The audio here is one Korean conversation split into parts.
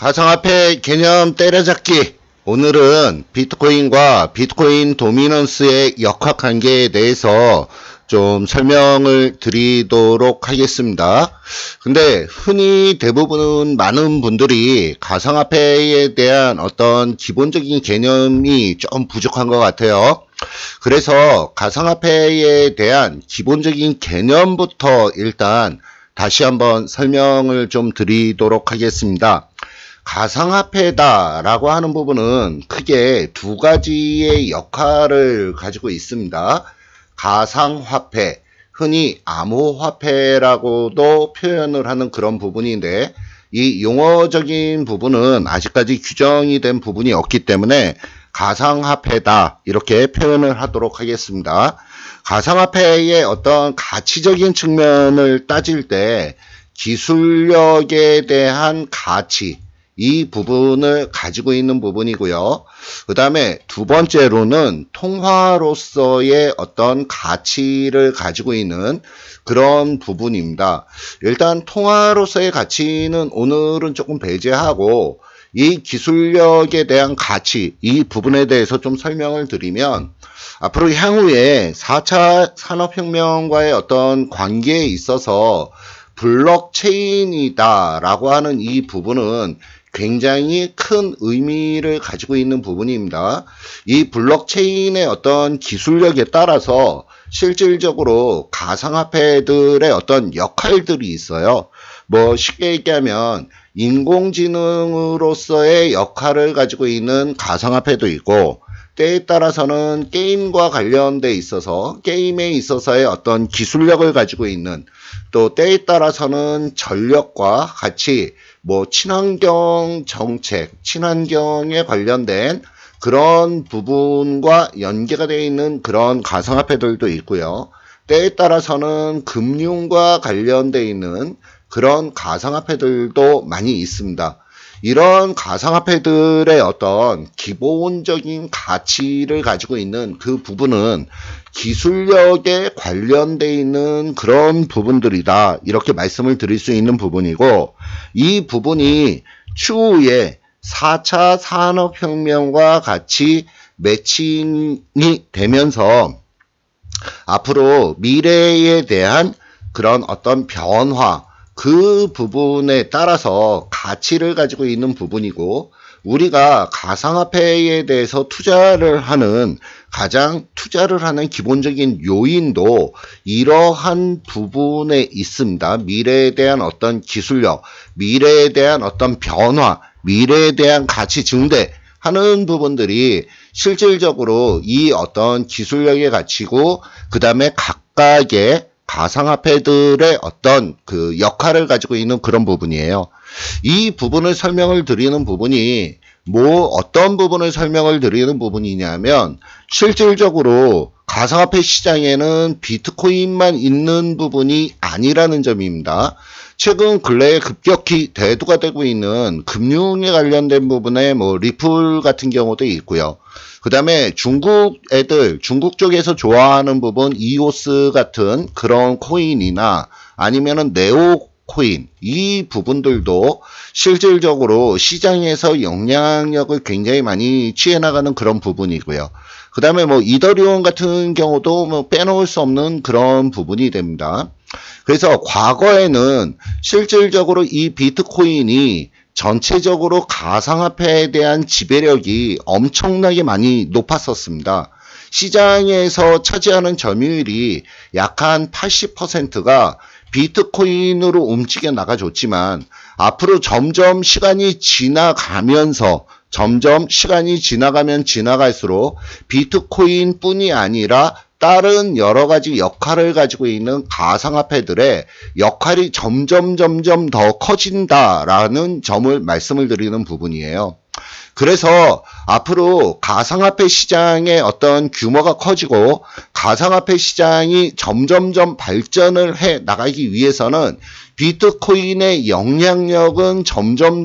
가상화폐 개념 때려잡기. 오늘은 비트코인과 비트코인 도미넌스의 역학관계에 대해서 좀 설명을 드리도록 하겠습니다. 근데 흔히 대부분 많은 분들이 가상화폐에 대한 어떤 기본적인 개념이 좀 부족한 것 같아요. 그래서 가상화폐에 대한 기본적인 개념부터 일단 다시 한번 설명을 좀 드리도록 하겠습니다. 가상화폐다라고 하는 부분은 크게 두 가지의 역할을 가지고 있습니다. 가상화폐, 흔히 암호화폐라고도 표현을 하는 그런 부분인데, 이 용어적인 부분은 아직까지 규정이 된 부분이 없기 때문에 가상화폐다 이렇게 표현을 하도록 하겠습니다. 가상화폐의 어떤 가치적인 측면을 따질 때 기술력에 대한 가치, 이 부분을 가지고 있는 부분이고요. 그 다음에 두 번째로는 통화로서의 어떤 가치를 가지고 있는 그런 부분입니다. 일단 통화로서의 가치는 오늘은 조금 배제하고 이 기술력에 대한 가치, 이 부분에 대해서 좀 설명을 드리면 앞으로 향후에 4차 산업혁명과의 어떤 관계에 있어서 블록체인이다 라고 하는 이 부분은 굉장히 큰 의미를 가지고 있는 부분입니다. 이 블록체인의 어떤 기술력에 따라서 실질적으로 가상화폐들의 어떤 역할들이 있어요. 뭐 쉽게 얘기하면 인공지능으로서의 역할을 가지고 있는 가상화폐도 있고, 때에 따라서는 게임과 관련돼 있어서 게임에 있어서의 어떤 기술력을 가지고 있는, 또 때에 따라서는 전력과 같이 뭐 친환경 정책, 친환경에 관련된 그런 부분과 연계가 되어 있는 그런 가상화폐들도 있고요. 때에 따라서는 금융과 관련돼 있는 그런 가상화폐들도 많이 있습니다. 이런 가상화폐들의 어떤 기본적인 가치를 가지고 있는 그 부분은 기술력에 관련되어 있는 그런 부분들이다, 이렇게 말씀을 드릴 수 있는 부분이고, 이 부분이 추후에 4차 산업혁명과 같이 매칭이 되면서 앞으로 미래에 대한 그런 어떤 변화, 그 부분에 따라서 가치를 가지고 있는 부분이고, 우리가 가상화폐에 대해서 투자를 하는 기본적인 요인도 이러한 부분에 있습니다. 미래에 대한 어떤 기술력, 미래에 대한 어떤 변화, 미래에 대한 가치 증대 하는 부분들이 실질적으로 이 어떤 기술력의 가치고, 그 다음에 각각의 가상화폐들의 어떤 그 역할을 가지고 있는 그런 부분이에요. 이 부분을 설명을 드리는 부분이 어떤 부분을 설명을 드리는 부분이냐면, 실질적으로 가상화폐 시장에는 비트코인만 있는 부분이 아니라는 점입니다. 최근 근래에 급격히 대두가 되고 있는 금융에 관련된 부분에 리플 같은 경우도 있고요. 그 다음에 중국 쪽에서 좋아하는 부분 이오스 같은 그런 코인이나 아니면은 네오 코인, 이 부분들도 실질적으로 시장에서 영향력을 굉장히 많이 취해나가는 그런 부분이고요. 그 다음에 이더리움 같은 경우도 빼놓을 수 없는 그런 부분이 됩니다. 그래서 과거에는 실질적으로 이 비트코인이 전체적으로 가상화폐에 대한 지배력이 엄청나게 많이 높았었습니다. 시장에서 차지하는 점유율이 약 한 80%가 비트코인으로 움직여 나가줬지만, 앞으로 점점 시간이 지나가면서 지나갈수록 비트코인 뿐이 아니라 다른 여러 가지 역할을 가지고 있는 가상화폐들의 역할이 점점 더 커진다라는 점을 말씀을 드리는 부분이에요. 그래서 앞으로 가상화폐 시장의 어떤 규모가 커지고 가상화폐 시장이 점점 발전을 해 나가기 위해서는 비트코인의 영향력은 점점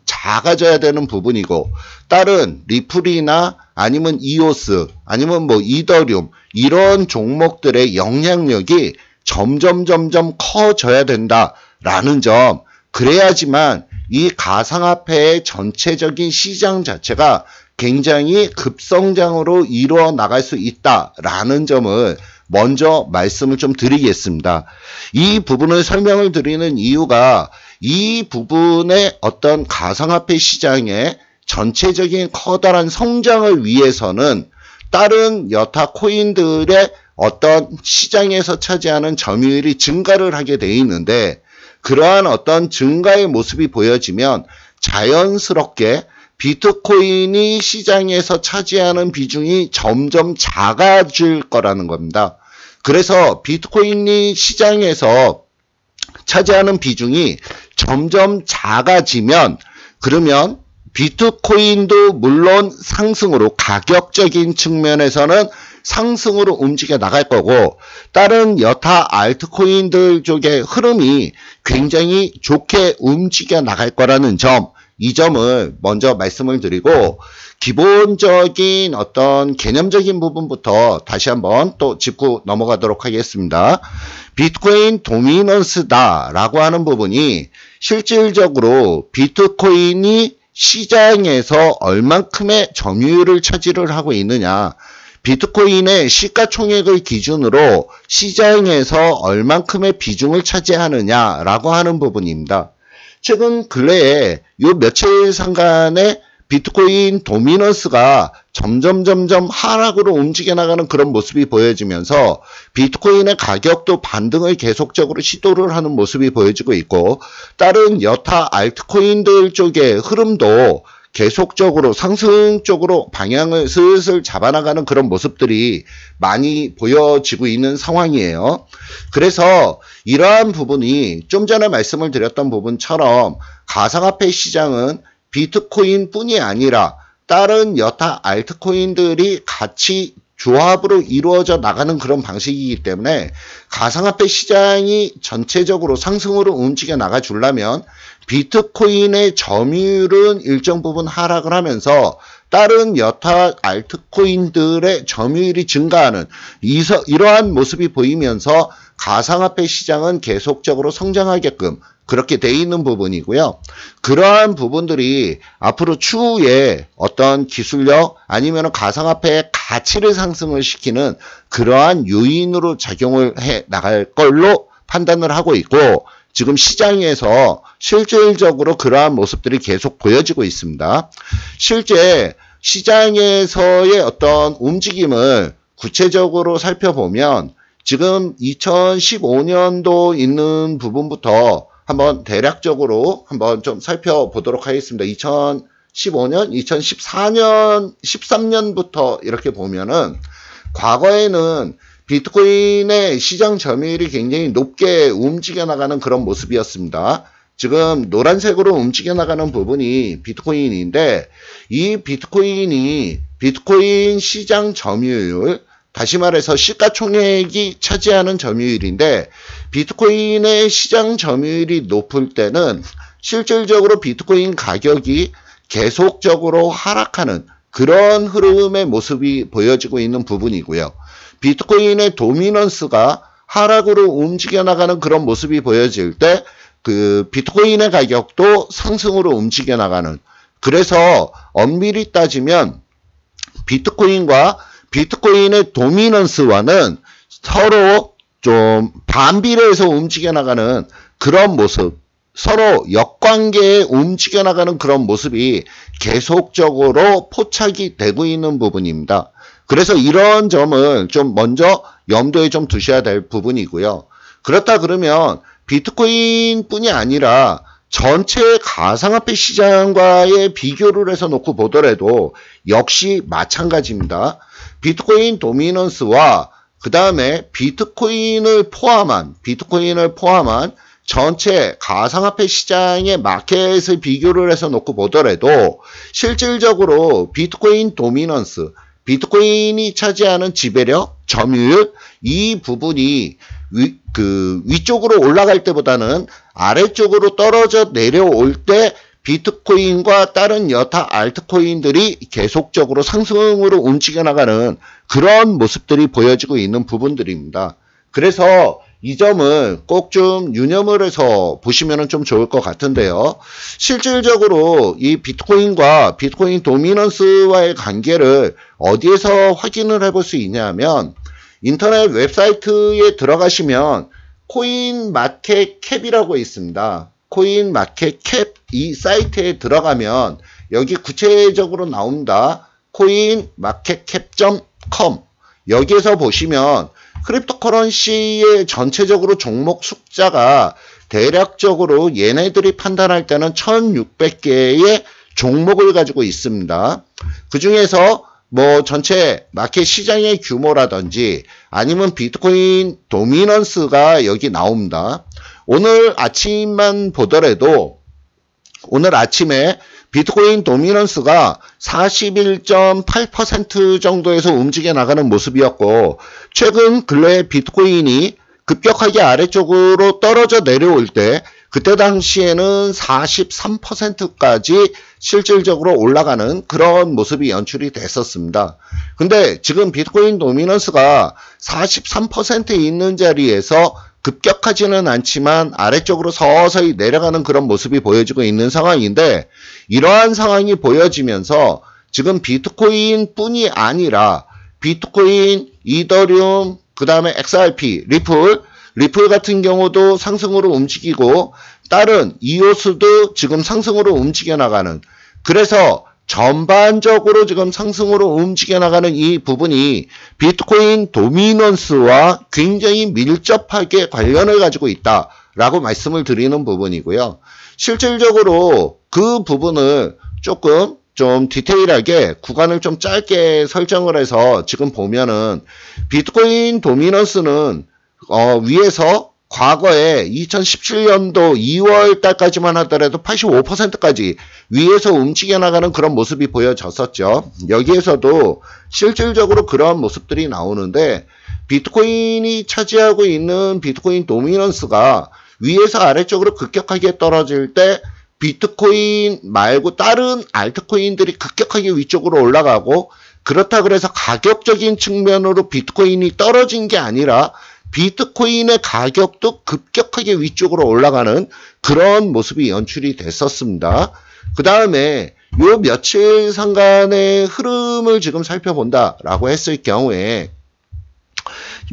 작아져야 되는 부분이고, 다른 리플이나 아니면 이오스 아니면 이더리움 이런 종목들의 영향력이 점점 커져야 된다라는 점, 그래야지만 이 가상화폐의 전체적인 시장 자체가 굉장히 급성장으로 이루어 나갈 수 있다라는 점을 먼저 말씀을 좀 드리겠습니다. 이 부분을 설명을 드리는 이유가 이 부분의 어떤 가상화폐 시장의 전체적인 커다란 성장을 위해서는 다른 여타 코인들의 어떤 시장에서 차지하는 점유율이 증가를 하게 돼 있는데, 그러한 어떤 증가의 모습이 보여지면 자연스럽게 비트코인이 시장에서 차지하는 비중이 점점 작아질 거라는 겁니다. 그래서 비트코인이 시장에서 차지하는 비중이 점점 작아지면, 그러면 비트코인도 물론 상승으로, 가격적인 측면에서는 상승으로 움직여 나갈 거고, 다른 여타 알트코인들 쪽의 흐름이 굉장히 좋게 움직여 나갈 거라는 점, 이 점을 먼저 말씀을 드리고, 기본적인 어떤 개념적인 부분부터 다시 한번 또 짚고 넘어가도록 하겠습니다. 비트코인 도미넌스다 라고 하는 부분이 실질적으로 비트코인이 시장에서 얼만큼의 점유율을 차지를 하고 있느냐, 비트코인의 시가총액을 기준으로 시장에서 얼만큼의 비중을 차지하느냐라고 하는 부분입니다. 최근 근래에 요 며칠 상간에 비트코인 도미넌스가 점점 하락으로 움직여 나가는 그런 모습이 보여지면서 비트코인의 가격도 반등을 계속적으로 시도를 하는 모습이 보여지고 있고, 다른 여타 알트코인들 쪽의 흐름도 계속적으로 상승 쪽으로 방향을 슬슬 잡아나가는 그런 모습들이 많이 보여지고 있는 상황이에요. 그래서 이러한 부분이 좀 전에 말씀을 드렸던 부분처럼 가상화폐 시장은 비트코인 뿐이 아니라 다른 여타 알트코인들이 같이 조합으로 이루어져 나가는 그런 방식이기 때문에 가상화폐 시장이 전체적으로 상승으로 움직여 나가 주려면 비트코인의 점유율은 일정 부분 하락을 하면서 다른 여타 알트코인들의 점유율이 증가하는 이러한 모습이 보이면서 가상화폐 시장은 계속적으로 성장하게끔 그렇게 돼 있는 부분이고요. 그러한 부분들이 앞으로 추후에 어떤 기술력 아니면 가상화폐의 가치를 상승을 시키는 그러한 요인으로 작용을 해 나갈 걸로 판단을 하고 있고, 지금 시장에서 실질적으로 그러한 모습들이 계속 보여지고 있습니다. 실제 시장에서의 어떤 움직임을 구체적으로 살펴보면 지금 2015년도 있는 부분부터 한번 대략적으로 한번 좀 살펴보도록 하겠습니다. 2015년, 2014년, 13년부터 이렇게 보면은 과거에는 비트코인의 시장 점유율이 굉장히 높게 움직여 나가는 그런 모습이었습니다. 지금 노란색으로 움직여 나가는 부분이 비트코인인데, 이 비트코인이 비트코인 시장 점유율, 다시 말해서 시가총액이 차지하는 점유율인데, 비트코인의 시장 점유율이 높을 때는 실질적으로 비트코인 가격이 계속적으로 하락하는 그런 흐름의 모습이 보여지고 있는 부분이고요. 비트코인의 도미넌스가 하락으로 움직여 나가는 그런 모습이 보여질 때 그 비트코인의 가격도 상승으로 움직여 나가는, 그래서 엄밀히 따지면 비트코인과 비트코인의 도미넌스와는 서로 좀 반비례해서 움직여 나가는 그런 모습, 서로 역관계에 움직여 나가는 그런 모습이 계속적으로 포착이 되고 있는 부분입니다. 그래서 이런 점을 좀 먼저 염두에 좀 두셔야 될 부분이고요. 그렇다 그러면 비트코인 뿐이 아니라 전체 가상화폐 시장과의 비교를 해서 놓고 보더라도 역시 마찬가지입니다. 비트코인 도미넌스와 그 다음에 비트코인을 포함한 전체 가상화폐 시장의 마켓을 비교를 해서 놓고 보더라도 실질적으로 비트코인 도미넌스, 비트코인이 차지하는 지배력, 점유율, 이 부분이 위쪽으로 올라갈 때보다는 아래쪽으로 떨어져 내려올 때 비트코인과 다른 여타 알트코인들이 계속적으로 상승으로 움직여 나가는 그런 모습들이 보여지고 있는 부분들입니다. 그래서 이 점을 꼭 좀 유념을 해서 보시면 좀 좋을 것 같은데요. 실질적으로 이 비트코인과 비트코인 도미넌스와의 관계를 어디에서 확인을 해볼 수 있냐면 인터넷 웹사이트에 들어가시면 코인마켓캡이라고 있습니다. 코인마켓캡 이 사이트에 들어가면 여기 구체적으로 나옵니다. coinmarketcap.com 여기에서 보시면 크립토커런시의 전체적으로 종목 숫자가 대략적으로 얘네들이 판단할 때는 1600개의 종목을 가지고 있습니다. 그 중에서 뭐 전체 마켓 시장의 규모라든지 아니면 비트코인 도미넌스가 여기 나옵니다. 오늘 아침만 보더라도 오늘 아침에 비트코인 도미넌스가 41.8% 정도에서 움직여 나가는 모습이었고 최근 근래에 비트코인이 급격하게 아래쪽으로 떨어져 내려올 때 그때 당시에는 43%까지 실질적으로 올라가는 그런 모습이 연출이 됐었습니다. 근데 지금 비트코인 도미넌스가 43%에 있는 자리에서 급격하지는 않지만 아래쪽으로 서서히 내려가는 그런 모습이 보여지고 있는 상황인데 이러한 상황이 보여지면서 지금 비트코인 뿐이 아니라 비트코인, 이더리움, 그 다음에 XRP, 리플 같은 경우도 상승으로 움직이고 다른 이오스도 지금 상승으로 움직여 나가는 그래서 전반적으로 지금 상승으로 움직여 나가는 이 부분이 비트코인 도미넌스와 굉장히 밀접하게 관련을 가지고 있다라고 말씀을 드리는 부분이고요. 실질적으로 그 부분을 조금 좀 디테일하게 구간을 좀 짧게 설정을 해서 지금 보면은 비트코인 도미넌스는 위에서 과거에 2017년도 2월 달까지만 하더라도 85%까지 위에서 움직여 나가는 그런 모습이 보여졌었죠. 여기에서도 실질적으로 그런 모습들이 나오는데 비트코인이 차지하고 있는 비트코인 도미넌스가 위에서 아래쪽으로 급격하게 떨어질 때 비트코인 말고 다른 알트코인들이 급격하게 위쪽으로 올라가고 그렇다 그래서 가격적인 측면으로 비트코인이 떨어진 게 아니라 비트코인의 가격도 급격하게 위쪽으로 올라가는 그런 모습이 연출이 됐었습니다. 그 다음에 요 며칠 상간의 흐름을 지금 살펴본다라고 했을 경우에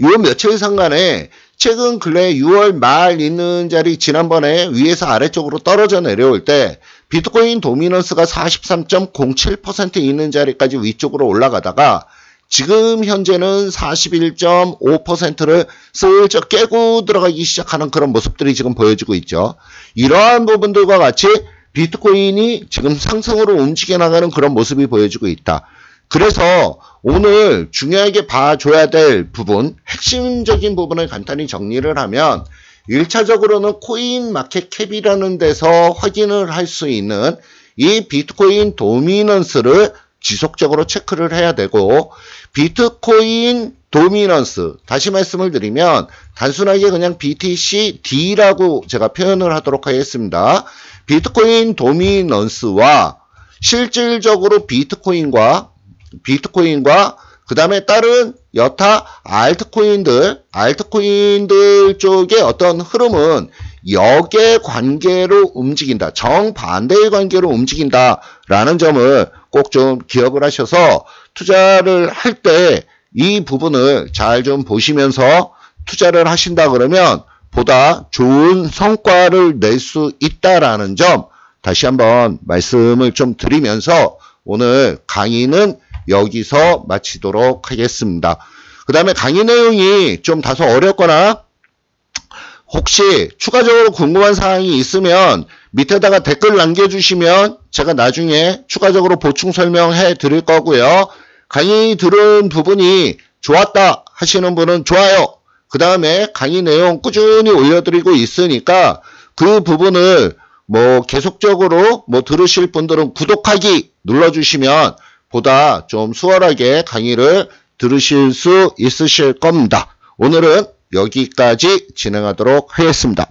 요 며칠 상간에 최근 근래 6월 말 있는 자리 지난번에 위에서 아래쪽으로 떨어져 내려올 때 비트코인 도미넌스가 43.07% 있는 자리까지 위쪽으로 올라가다가 지금 현재는 41.5%를 슬쩍 깨고 들어가기 시작하는 그런 모습들이 지금 보여지고 있죠. 이러한 부분들과 같이 비트코인이 지금 상승으로 움직여 나가는 그런 모습이 보여지고 있다. 그래서 오늘 중요하게 봐줘야 될 부분, 핵심적인 부분을 간단히 정리를 하면 1차적으로는 코인마켓캡이라는 데서 확인을 할 수 있는 이 비트코인 도미넌스를 지속적으로 체크를 해야 되고 비트코인 도미넌스 다시 말씀을 드리면 단순하게 그냥 BTCD라고 제가 표현을 하도록 하겠습니다. 비트코인 도미넌스와 실질적으로 비트코인과 그 다음에 다른 여타 알트코인들 쪽의 어떤 흐름은 역의 관계로 움직인다. 정반대의 관계로 움직인다라는 점을 꼭 좀 기억을 하셔서 투자를 할 때 이 부분을 잘 좀 보시면서 투자를 하신다 그러면 보다 좋은 성과를 낼 수 있다라는 점 다시 한번 말씀을 좀 드리면서 오늘 강의는 여기서 마치도록 하겠습니다. 그 다음에 강의 내용이 좀 다소 어렵거나 혹시 추가적으로 궁금한 사항이 있으면 밑에다가 댓글 남겨주시면 제가 나중에 추가적으로 보충 설명해 드릴 거고요. 강의 들은 부분이 좋았다 하시는 분은 좋아요. 그 다음에 강의 내용 꾸준히 올려드리고 있으니까 그 부분을 뭐 계속적으로 뭐 들으실 분들은 구독하기 눌러주시면 보다 좀 수월하게 강의를 들으실 수 있으실 겁니다. 오늘은 여기까지 진행하도록 하겠습니다.